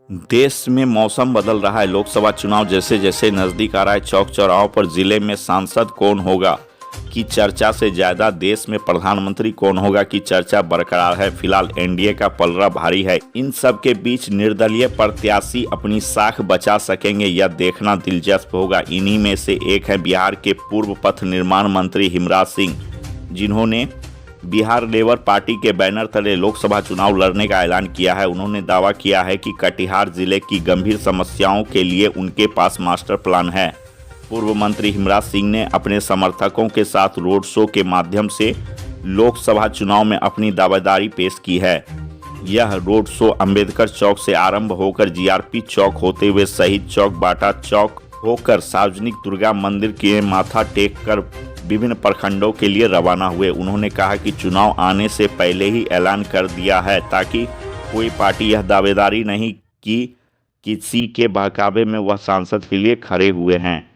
देश में मौसम बदल रहा है। लोकसभा चुनाव जैसे जैसे नजदीक आ रहा है, चौक चौराहों पर जिले में सांसद कौन होगा की चर्चा से ज्यादा देश में प्रधानमंत्री कौन होगा की चर्चा बरकरार है। फिलहाल एनडीए का पलड़ा भारी है। इन सब के बीच निर्दलीय प्रत्याशी अपनी साख बचा सकेंगे, यह देखना दिलचस्प होगा। इन्हीं में से एक है बिहार के पूर्व पथ निर्माण मंत्री हिमराज सिंह, जिन्होंने बिहार लेबर पार्टी के बैनर तले लोकसभा चुनाव लड़ने का ऐलान किया है। उन्होंने दावा किया है कि कटिहार जिले की गंभीर समस्याओं के लिए उनके पास मास्टर प्लान है। पूर्व मंत्री हिमराज सिंह ने अपने समर्थकों के साथ रोड शो के माध्यम से लोकसभा चुनाव में अपनी दावेदारी पेश की है। यह रोड शो अंबेडकर चौक से आरंभ होकर जीआरपी चौक होते हुए शहीद चौक, बाटा चौक होकर सार्वजनिक दुर्गा मंदिर के माथा टेक कर विभिन्न प्रखंडों के लिए रवाना हुए। उन्होंने कहा कि चुनाव आने से पहले ही ऐलान कर दिया है ताकि कोई पार्टी यह दावेदारी नहीं कि किसी के बहकावे में वह सांसद के लिए खड़े हुए हैं।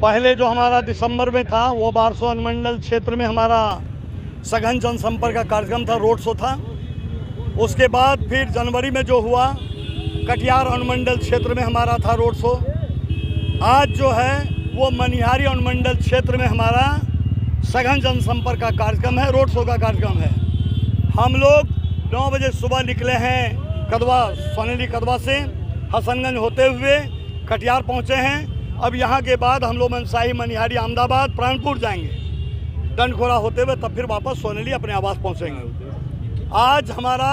पहले जो हमारा दिसंबर में था वो बारसो अनुमंडल क्षेत्र में हमारा सघन जनसंपर्क का कार्यक्रम था, रोड शो था। उसके बाद फिर जनवरी में जो हुआ कटिहार अनुमंडल क्षेत्र में हमारा था रोड शो। आज जो है वो मनिहारी अनुमंडल क्षेत्र में हमारा सघन जनसंपर्क का कार्यक्रम है, रोड शो का कार्यक्रम है। हम लोग 9 बजे सुबह निकले हैं कदवा, सोनेली कदवा से हसनगंज होते हुए कटिहार पहुँचे हैं। अब यहाँ के बाद हम लोग मनसाही, मनिहारी, अहमदाबाद, प्राणपुर जाएंगे, डंडखोरा होते हुए तब फिर वापस सोनेली अपने आवास पहुँचेंगे। आज हमारा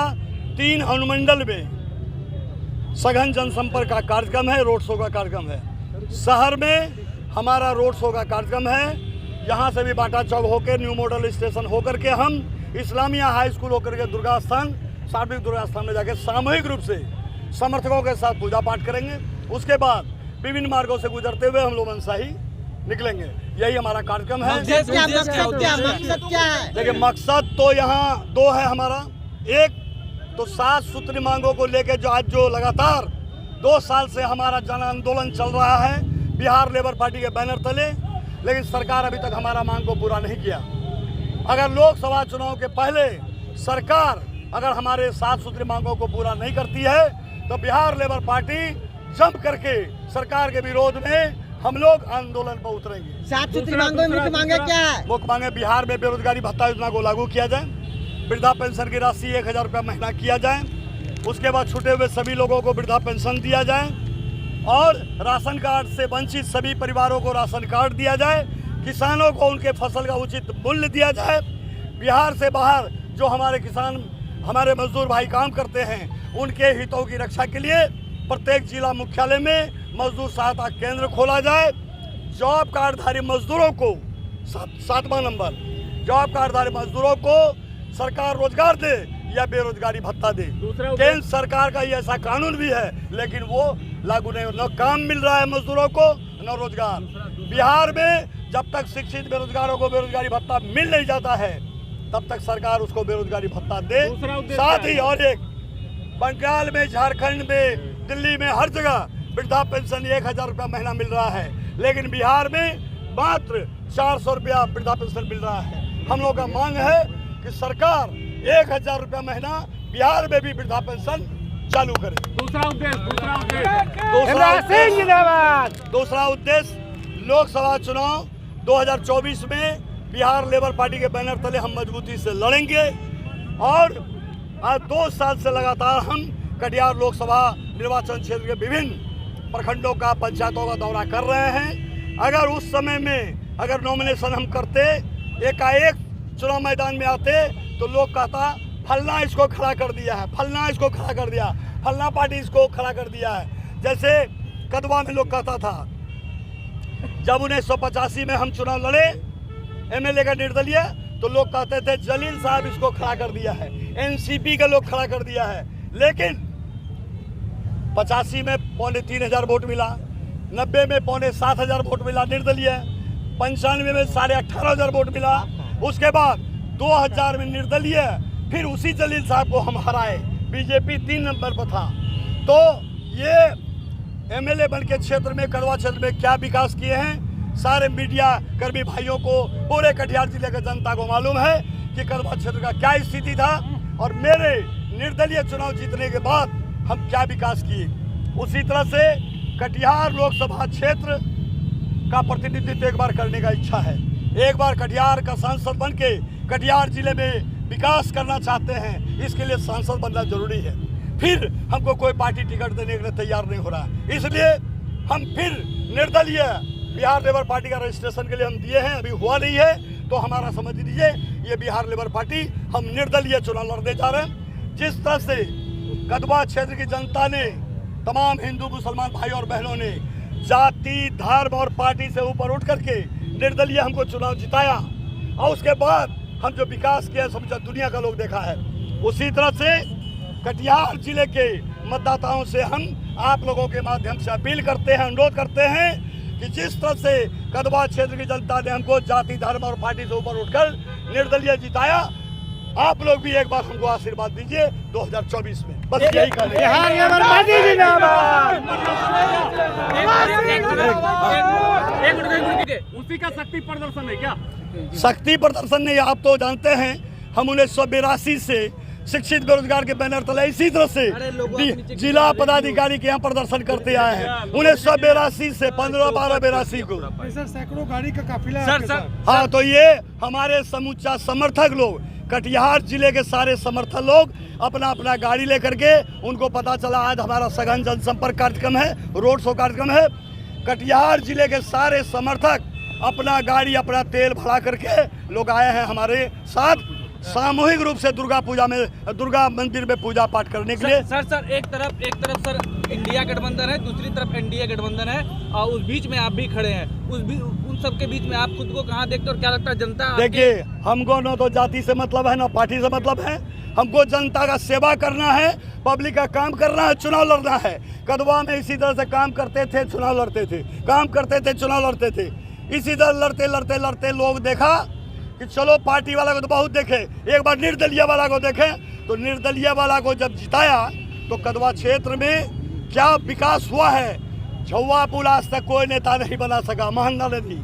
3 अनुमंडल में सघन जनसंपर्क का कार्यक्रम है, रोड शो का कार्यक्रम है। शहर में हमारा रोड शो का कार्यक्रम है। यहाँ से भी बाटा चौक होकर न्यू मॉडल स्टेशन होकर के हम इस्लामिया हाई स्कूल होकर के दुर्गा स्थान, सार्वजनिक दुर्गा स्थान में जाकर सामूहिक रूप से समर्थकों के साथ पूजा पाठ करेंगे। उसके बाद विभिन्न मार्गों से गुजरते हुए हम लोग मनसाही निकलेंगे। यही हमारा कार्यक्रम है। मकसद क्या है? देखिए, मकसद तो यहाँ 2 है हमारा। एक तो 7 सूत्री मांगों को लेकर जो आज जो लगातार 2 साल से हमारा जन आंदोलन चल रहा है बिहार लेबर पार्टी के बैनर तले, लेकिन सरकार अभी तक हमारा मांग को पूरा नहीं किया। अगर लोकसभा चुनाव के पहले सरकार अगर हमारे 7 सूत्री मांगों को पूरा नहीं करती है तो बिहार लेबर पार्टी जम करके सरकार के विरोध में हम लोग आंदोलन पर उतरेंगे। 7 सूत्री मांगों में मुख्य मांगे क्या है? मुख्य मांगे बिहार में बेरोजगारी भत्ता योजना को लागू किया जाए, वृद्धा पेंशन की राशि 1000 रुपया महीना किया जाए, उसके बाद छूटे हुए सभी लोगों को वृद्धा पेंशन दिया जाए और राशन कार्ड से वंचित सभी परिवारों को राशन कार्ड दिया जाए, किसानों को उनके फसल का उचित मूल्य दिया जाए। बिहार से बाहर जो हमारे किसान, हमारे मजदूर भाई काम करते हैं, उनके हितों की रक्षा के लिए प्रत्येक जिला मुख्यालय में मजदूर सहायता केंद्र खोला जाए। जॉब कार्डधारी मजदूरों को 7वां नंबर, जॉब कार्डधारी मजदूरों को सरकार रोजगार दे या बेरोजगारी भत्ता दे। केंद्र सरकार का ये ऐसा कानून भी है लेकिन वो लागू नहीं, न काम मिल रहा है मजदूरों को न रोजगार। बिहार में जब तक शिक्षित बेरोजगारों को बेरोजगारी भत्ता मिल नहीं जाता है तब तक सरकार उसको बेरोजगारी भत्ता दे। साथ ही और एक, बंगाल में, झारखंड में, दिल्ली में हर जगह वृद्धा पेंशन 1000 रुपया महीना मिल रहा है, लेकिन बिहार में मात्र 400 रुपया वृद्धा पेंशन मिल रहा है। हम लोग का मांग है कि सरकार 1000 रुपया महीना बिहार में भी वृद्धा पेंशन चालू करे। दूसरा उद्देश्य लोकसभा चुनाव 2024 में बिहार लेबर पार्टी के बैनर तले हम मजबूती से लड़ेंगे और आज 2 साल से लगातार हम कटिहार लोकसभा निर्वाचन क्षेत्र के विभिन्न प्रखंडों का, पंचायतों का दौरा कर रहे हैं। अगर उस समय में अगर नॉमिनेशन हम करते, एकाएक चुनाव मैदान में आते तो लोग कहता फलना इसको खड़ा कर दिया है, फलना इसको खड़ा कर दिया, फलना पार्टी इसको खड़ा कर दिया है। जैसे कदवा में लोग कहता था, जब 1985 में हम चुनाव लड़े एमएलए का निर्दलीय, तो लोग कहते थे जलील साहब इसको खड़ा कर दिया है, एनसीपी का लोग खड़ा कर दिया है। लेकिन 85 में 3500 वोट मिला, 90 में 7,500 वोट मिला निर्दलीय, 95 में 18,500 वोट मिला। उसके बाद 2000 में निर्दलीय, फिर उसी जलील साहब को हम हराए बीजेपी 3 नंबर पर था। तो ये एमएलए बन के क्षेत्र में, कड़वा क्षेत्र में क्या विकास किए हैं, सारे मीडिया कर्मी भाइयों को, पूरे कटिहार जिले की जनता को मालूम है कि कड़वा क्षेत्र का क्या स्थिति था और मेरे निर्दलीय चुनाव जीतने के बाद हम क्या विकास किए। उसी तरह से कटिहार लोकसभा क्षेत्र का प्रतिनिधित्व एक बार करने का इच्छा है। एक बार कटिहार का सांसद बन के कटिहार जिले में विकास करना चाहते हैं, इसके लिए सांसद बनना जरूरी है। फिर हमको कोई पार्टी टिकट देने के लिए तैयार नहीं हो रहा है, इसलिए हम फिर निर्दलीय बिहार लेबर पार्टी का रजिस्ट्रेशन के लिए हम दिए हैं, अभी हुआ नहीं है। तो हमारा समझ लीजिए ये बिहार लेबर पार्टी, हम निर्दलीय चुनाव लड़ने जा रहे हैं। जिस तरह से कदवा क्षेत्र की जनता ने, तमाम हिंदू मुसलमान भाई और बहनों ने जाति, धर्म और पार्टी से ऊपर उठ करके निर्दलीय हमको चुनाव जिताया और उसके बाद हम जो विकास किया समझा दुनिया का लोग देखा है। उसी तरह से कटिहार जिले के मतदाताओं से हम आप लोगों के माध्यम से अपील करते हैं, अनुरोध करते हैं कि जिस तरह से कदवा क्षेत्र की जनता ने हमको जाति, धर्म और पार्टी से ऊपर उठकर निर्दलीय जिताया, आप लोग भी एक बार हमको आशीर्वाद दीजिए 2024 में। बस यही कहना है। उसी का शक्ति प्रदर्शन है क्या? शक्ति प्रदर्शन नहीं, आप तो जानते हैं हम 1982 से शिक्षित बेरोजगार के बैनर तले इसी तरह से जिला पदाधिकारी के यहाँ प्रदर्शन करते आए हैं 1982 से 15-12-82 को। सर सैकड़ों गाड़ी का काफिला सर। हाँ, तो ये हमारे समूचा समर्थक लोग, कटिहार जिले के सारे समर्थक लोग अपना अपना गाड़ी लेकर के, उनको पता चला आज हमारा सघन जनसंपर्क कार्यक्रम है, रोड शो कार्यक्रम है। कटिहार जिले के सारे समर्थक अपना गाड़ी, अपना तेल भरा करके लोग आए हैं हमारे साथ सामूहिक रूप से दुर्गा मंदिर में पूजा पाठ करने के लिए। सर एक तरफ सर इंडिया गठबंधन है, दूसरी तरफ एनडीए गठबंधन है और उस बीच में आप भी खड़े हैं। उन सब के बीच में आप खुद को कहाँ देखते और क्या लगता है जनता? देखिए, हमको न तो जाति से मतलब है, न पार्टी से मतलब है। हमको जनता का सेवा करना है, पब्लिक का काम करना है, चुनाव लड़ना है। कदवा में इसी तरह से काम करते थे, चुनाव लड़ते थे, काम करते थे, चुनाव लड़ते थे। इसी तरह लड़ते लोग देखा कि चलो पार्टी वाला को तो बहुत देखे, एक बार निर्दलीय वाला को देखें। तो निर्दलीय वाला को जब जिताया तो कदवा क्षेत्र में क्या विकास हुआ है। झौवा पुल आज तक कोई नेता नहीं बना सका। महानंदा नदी,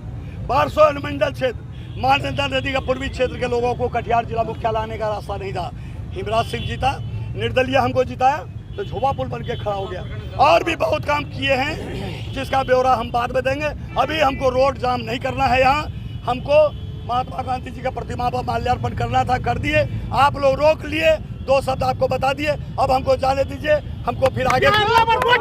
पारसो अनुमंडल क्षेत्र, महानंदा नदी का पूर्वी क्षेत्र के लोगों को कटिहार जिला मुख्यालय आने का रास्ता नहीं था। हिमराज सिंह जीता, निर्दलीय हमको जिताया तो झौवा पुल बन के खड़ा हो गया। और भी बहुत काम किए हैं जिसका ब्यौरा हम बाद में देंगे। अभी हमको रोड जाम नहीं करना है, यहाँ हमको महात्मा गांधी जी का प्रतिमा पर माल्यार्पण करना था, कर दिए। आप लोग रोक लिए, 2 शब्द आपको बता दिए, अब हमको जाने दीजिए, हमको फिर आगे